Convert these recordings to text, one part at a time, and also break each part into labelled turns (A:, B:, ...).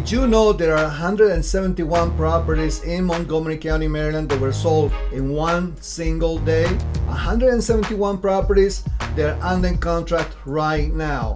A: Did you know there are 171 properties in Montgomery County, Maryland that were sold in one single day? 171 properties that are under contract right now.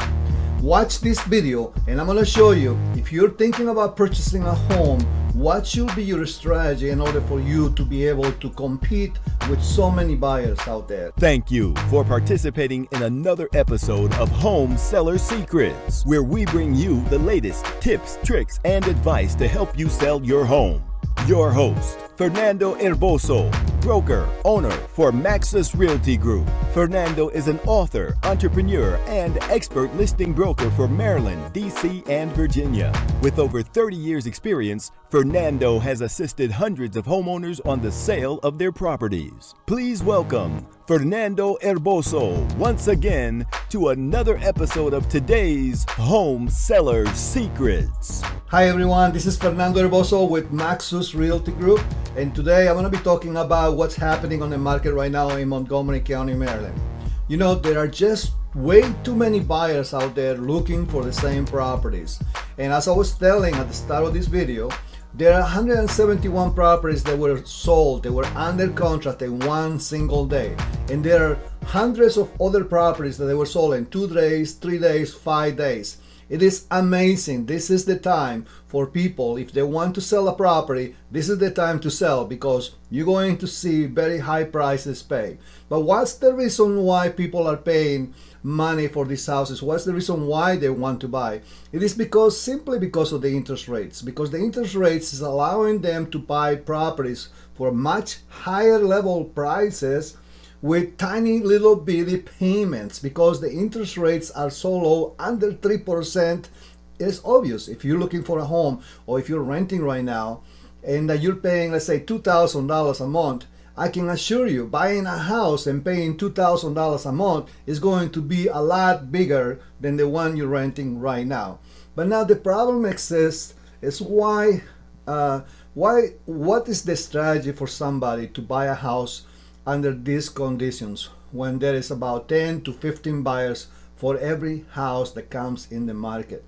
A: Watch this video and I'm going to show you, if you're thinking about purchasing a home, what should be your strategy in order for you to be able to compete with so many buyers out there.
B: Thank you for participating in another episode of Home Seller Secrets, where we bring you the latest tips, tricks, and advice to help you sell your home. Your host, Fernando Herboso, broker, owner for MAXUS Realty Group. Fernando is an author, entrepreneur, and expert listing broker for Maryland, DC, and Virginia. With over 30 years experience, Fernando has assisted hundreds of homeowners on the sale of their properties. Please welcome Fernando Herboso once again to another episode of today's Home Seller Secrets.
A: Hi everyone, this is Fernando Herboso with MAXUS Realty Group, and today I'm going to be talking about what's happening on the market right now in Montgomery County, Maryland. You know, there are just way too many buyers out there looking for the same properties. And as I was telling at the start of this video, there are 171 properties that were sold, they were under contract in one single day. And there are hundreds of other properties that they were sold in 2 days, 3 days, 5 days. It is amazing. This is the time for people, if they want to sell a property, this is the time to sell because you're going to see very high prices paid. But what's the reason why people are paying money for these houses? What's the reason why they want to buy? It is simply because of the interest rates. Because the interest rates is allowing them to buy properties for much higher level prices with tiny little bitty payments, because the interest rates are so low, under 3%. It's obvious if you're looking for a home or if you're renting right now and you're paying, let's say, $2,000 a month. I can assure you, buying a house and paying $2,000 a month is going to be a lot bigger than the one you're renting right now. But now the problem exists is what is the strategy for somebody to buy a house under these conditions when there is about 10 to 15 buyers for every house that comes in the market?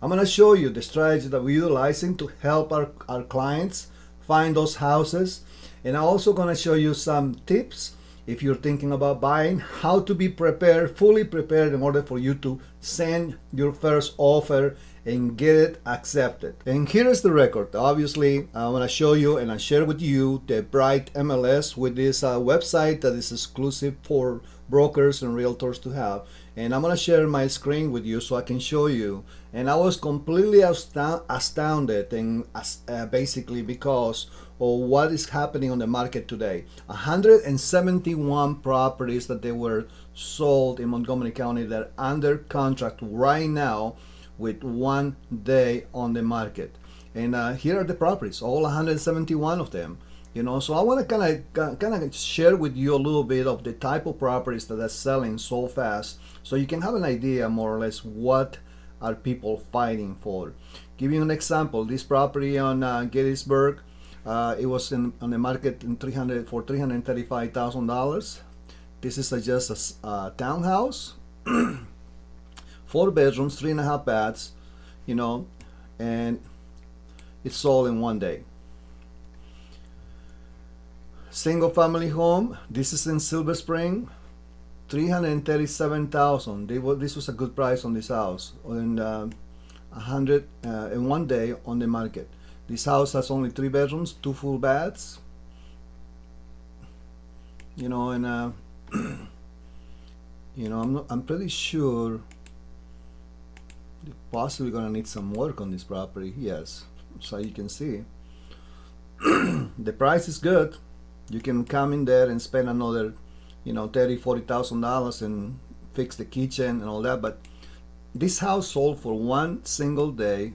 A: I'm going to show you the strategy that we're utilizing to help our clients find those houses. And I'm also going to show you some tips if you're thinking about buying, how to be prepared, fully prepared in order for you to send your first offer and get it accepted. And here is the record. Obviously, I want to show you and I share with you the Bright MLS with this website that is exclusive for brokers and realtors to have. And I'm going to share my screen with you so I can show you. And I was completely astounded and basically because of what is happening on the market today. 171 properties that they were sold in Montgomery County that are under contract right now with 1 day on the market. And here are the properties, all 171 of them. You know, so I want to kind of share with you a little bit of the type of properties that are selling so fast, so you can have an idea more or less what are people fighting for. Give you an example. This property on Gettysburg, it was on the market in for $335,000. This is just a townhouse, 4 bedrooms, 3.5 baths, you know, and it's sold in 1 day. Single family home, this is in Silver Spring, $337,000. This was a good price on this house, and 100 in 1 day on the market. This house has only 3 bedrooms, 2 full baths, you know, and you know, I'm pretty sure they're possibly gonna need some work on this property. Yes, so you can see the price is good. You can come in there and spend another, you know, $30,000-$40,000 and fix the kitchen and all that. But this house sold for 1 single day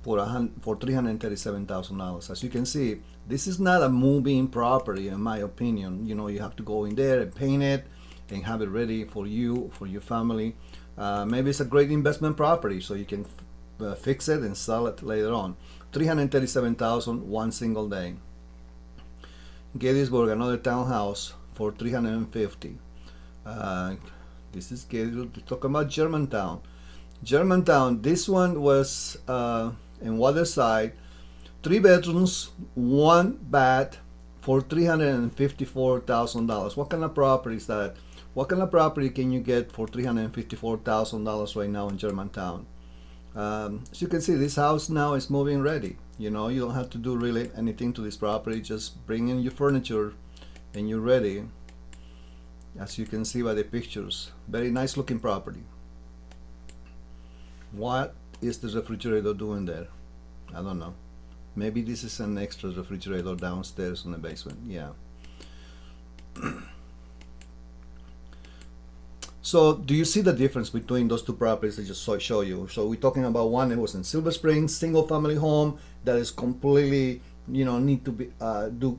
A: for $337,000. As you can see, this is not a moving property, in my opinion. You know, you have to go in there and paint it and have it ready for you, for your family. Maybe it's a great investment property, so you can fix it and sell it later on. $337,000 1 single day. Gettysburg, another townhouse for $350,000. This is Gettysburg. Talking about Germantown. This one was and waterside, 3 bedrooms, 1 bath for $354,000. What kind of property is that? What kind of property can you get for $354,000 right now in Germantown? As you can see, this house now is moving ready. You know, you don't have to do really anything to this property. Just bring in your furniture and you're ready. As you can see by the pictures, very nice looking property. What is the refrigerator doing there? I don't know. Maybe this is an extra refrigerator downstairs in the basement. Yeah. So do you see the difference between those two properties I just show you? So we're talking about one that was in Silver Springs, single family home that is completely, you know, need to be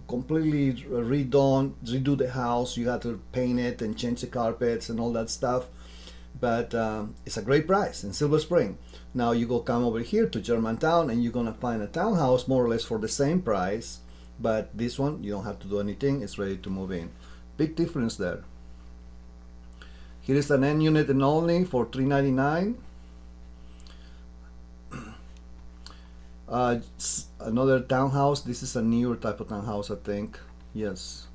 A: completely redo the house. You have to paint it and change the carpets and all that stuff. But it's a great price in Silver Spring. Now you go come over here to Germantown and you're gonna find a townhouse more or less for the same price. But this one, you don't have to do anything. It's ready to move in. Big difference there. Here is an end unit and only for $399. Another townhouse. This is a newer type of townhouse, I think. Yes.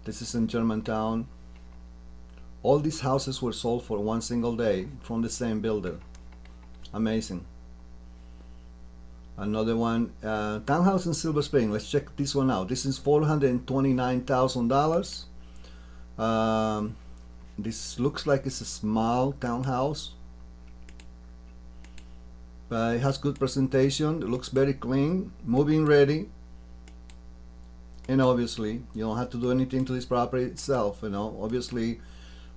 A: This is in Germantown. All these houses were sold for one single day from the same builder. Amazing. Another one, townhouse in Silver Spring. Let's check this one out. This is $429,000. This looks like it's a small townhouse, but it has good presentation. It looks very clean, moving ready, and obviously you don't have to do anything to this property itself. You know, obviously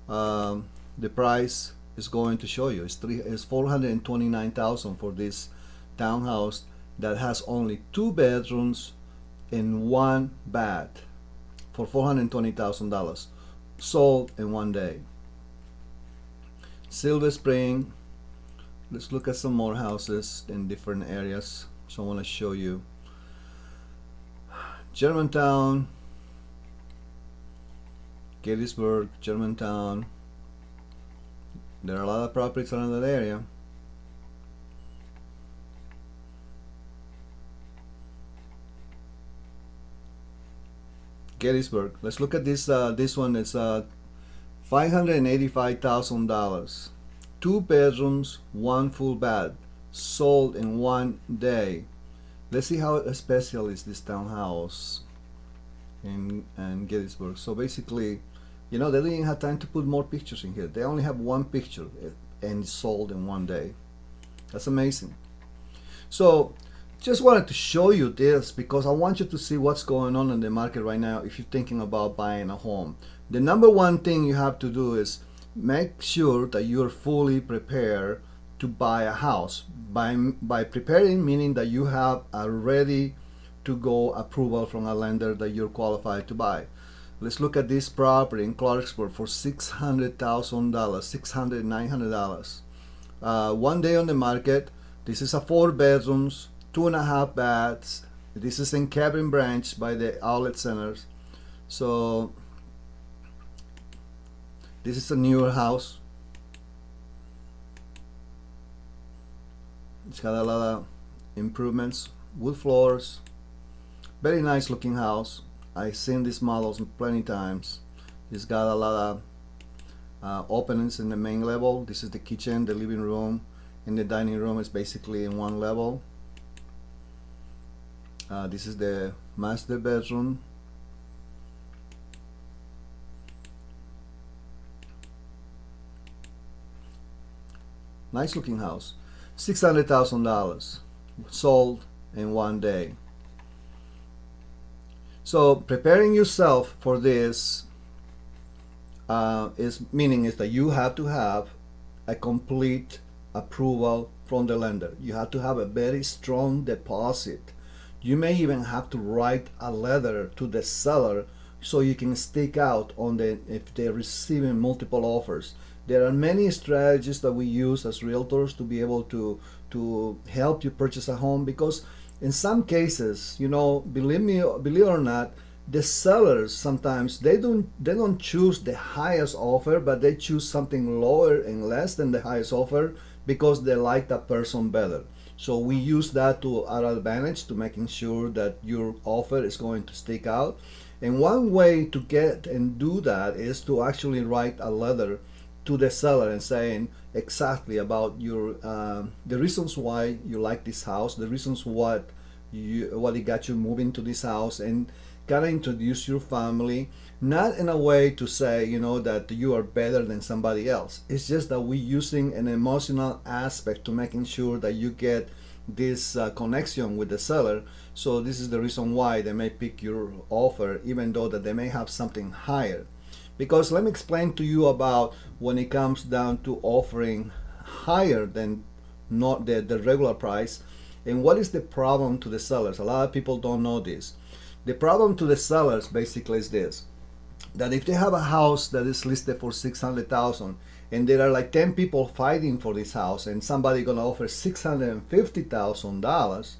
A: the price is going to show you. It's $429,000 for this townhouse that has only 2 bedrooms and 1 bath for $420,000. Sold in one day. Silver Spring. Let's look at some more houses in different areas. So I want to show you Germantown, Gettysburg, Germantown. There are a lot of properties around that area. Gettysburg. Let's look at this. This one is $585,000. 2 bedrooms, 1 full bath, sold in one day. Let's see how special is this townhouse in Gettysburg. So basically, you know, they didn't have time to put more pictures in here. They only have one picture and it's sold in one day. That's amazing. So just wanted to show you this because I want you to see what's going on in the market right now if you're thinking about buying a home. The number one thing you have to do is make sure that you're fully prepared to buy a house. By preparing, meaning that you have a ready to go approval from a lender that you're qualified to buy. Let's look at this property in Clarksburg for $600,000, $900. 1 day on the market. This is a 4 bedrooms, 2.5 baths. This is in Cabin Branch by the outlet centers. So this is a newer house. It's got a lot of improvements, wood floors, very nice looking house. I've seen these models plenty times. It's got a lot of openings in the main level. This is the kitchen, the living room, and the dining room is basically in one level. This is the master bedroom. Nice looking house. $600,000 sold in one day. So preparing yourself for this is that you have to have a complete approval from the lender. You have to have a very strong deposit. You may even have to write a letter to the seller so you can stick out on if they're receiving multiple offers. There are many strategies that we use as realtors to be able to help you purchase a home, because in some cases, you know, believe it or not, the sellers sometimes they don't choose the highest offer, but they choose something lower and less than the highest offer because they like that person better. So we use that to our advantage to making sure that your offer is going to stick out. And one way to get and do that is to actually write a letter to the seller and saying exactly about your the reasons why you like this house, the reasons what it got you moving to this house, and kind of introduce your family, not in a way to say, you know, that you are better than somebody else. It's just that we're using an emotional aspect to making sure that you get this connection with the seller. So this is the reason why they may pick your offer, even though that they may have something higher. Because let me explain to you about when it comes down to offering higher than not the regular price, and what is the problem to the sellers. A lot of people don't know this. The problem to the sellers basically is this, that if they have a house that is listed for $600,000 and there are like 10 people fighting for this house and somebody gonna offer $650,000,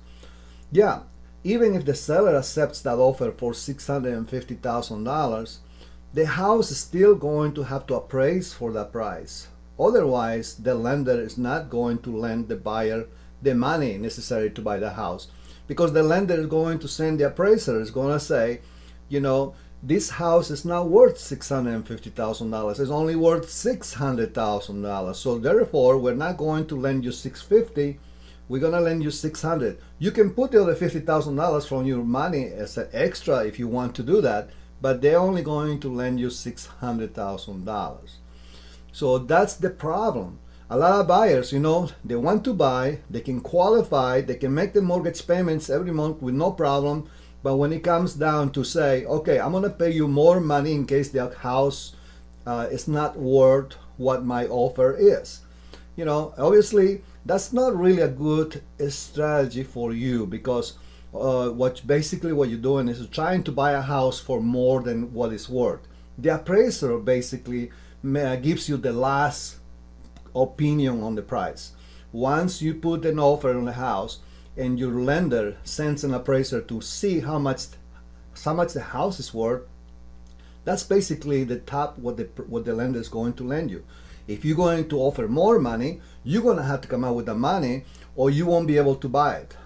A: yeah, even if the seller accepts that offer for $650,000, the house is still going to have to appraise for that price. Otherwise, the lender is not going to lend the buyer the money necessary to buy the house, because the lender is going to send the appraiser, is going to say, you know, this house is not worth $650,000. It's only worth $600,000. So therefore, we're not going to lend you $650. We're going to lend you $600. You can put the other $50,000 from your money as an extra if you want to do that, but they're only going to lend you $600,000. So that's the problem. A lot of buyers, you know, they want to buy, they can qualify, they can make the mortgage payments every month with no problem. But when it comes down to say, okay, I'm going to pay you more money in case the house is not worth what my offer is. You know, obviously, that's not really a good strategy for you, because what you're doing is trying to buy a house for more than what it's worth. The appraiser basically gives you the last opinion on the price. Once you put an offer on the house and your lender sends an appraiser to see how much the house is worth, that's basically the top what the lender is going to lend you. If you're going to offer more money, you're going to have to come out with the money, or you won't be able to buy it.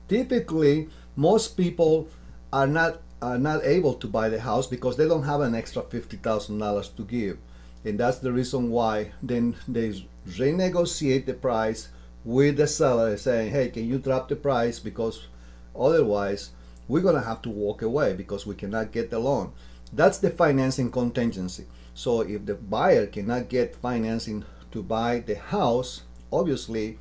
A: Typically, most people are not able to buy the house because they don't have an extra $50,000 to give. And that's the reason why then they renegotiate the price with the seller, saying, hey, can you drop the price, because otherwise we're going to have to walk away because we cannot get the loan. That's the financing contingency. So if the buyer cannot get financing to buy the house, obviously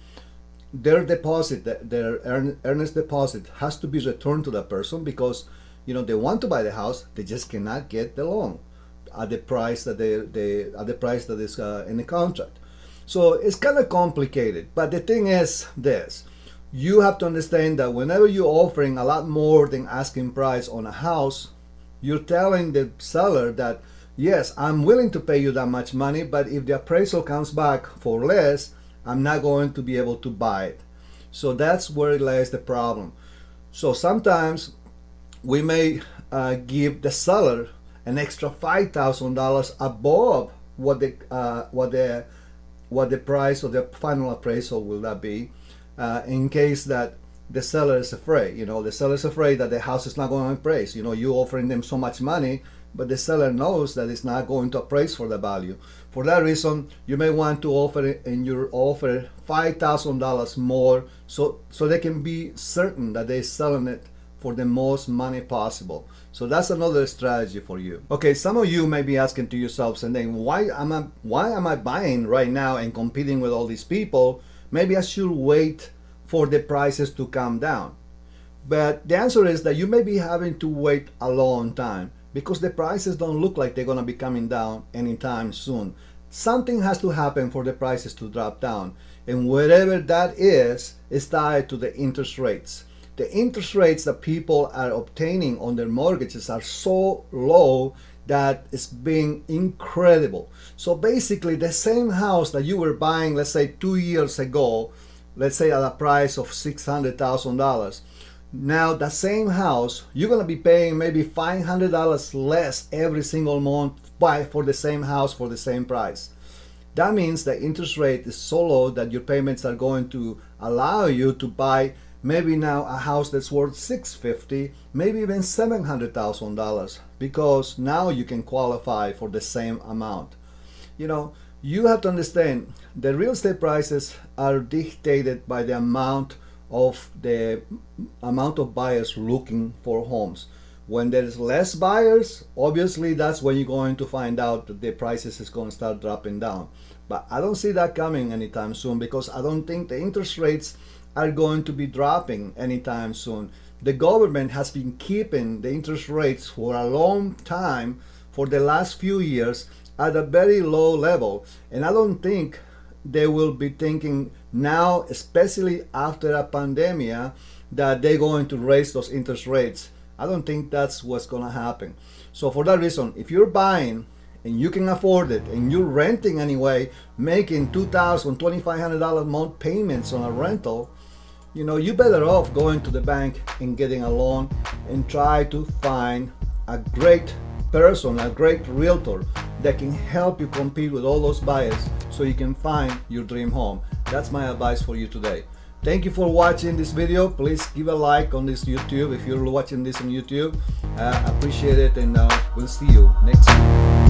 A: their deposit, their earnest deposit, has to be returned to that person, because you know they want to buy the house, they just cannot get the loan at the price that that is in the contract. So it's kind of complicated, but the thing is this: you have to understand that whenever you're offering a lot more than asking price on a house, you're telling the seller that, yes, I'm willing to pay you that much money, but if the appraisal comes back for less, I'm not going to be able to buy it. So that's where lies the problem. So sometimes we may give the seller an extra $5,000 above what the price of the final appraisal will that be, in case that the seller is afraid. You know, the seller is afraid that the house is not going to appraise. You know, you're offering them so much money, but the seller knows that it's not going to appraise for the value. For that reason, you may want to offer in your offer $5,000 more, so they can be certain that they're selling it for the most money possible. So that's another strategy for you. Okay, some of you may be asking to yourselves and then, why am I buying right now and competing with all these people? Maybe I should wait for the prices to come down. But the answer is that you may be having to wait a long time, because the prices don't look like they're going to be coming down anytime soon. Something has to happen for the prices to drop down, and whatever that is tied to the interest rates. The interest rates that people are obtaining on their mortgages are so low that it's being incredible. So basically, the same house that you were buying, let's say 2 years ago, let's say at a price of $600,000, now the same house, you're going to be paying maybe $500 less every single month for the same house for the same price. That means the interest rate is so low that your payments are going to allow you to buy maybe now a house that's worth $650,000, maybe even $700,000, because now you can qualify for the same amount. You know, you have to understand the real estate prices are dictated by the amount of buyers looking for homes. When there's less buyers, obviously that's when you're going to find out that the prices is going to start dropping down. But I don't see that coming anytime soon, because I don't think the interest rates are going to be dropping anytime soon. The government has been keeping the interest rates for a long time, for the last few years, at a very low level. And I don't think they will be thinking now, especially after a pandemic, that they're going to raise those interest rates. I don't think that's what's going to happen. So for that reason, if you're buying and you can afford it, and you're renting anyway, making $2,000, $2,500 a month payments on a rental, you know, you better off going to the bank and getting a loan and try to find a great person, a great realtor that can help you compete with all those buyers so you can find your dream home. That's my advice for you today. Thank you for watching this video. Please give a like on this YouTube if you're watching this on YouTube. Appreciate it, and we'll see you next time.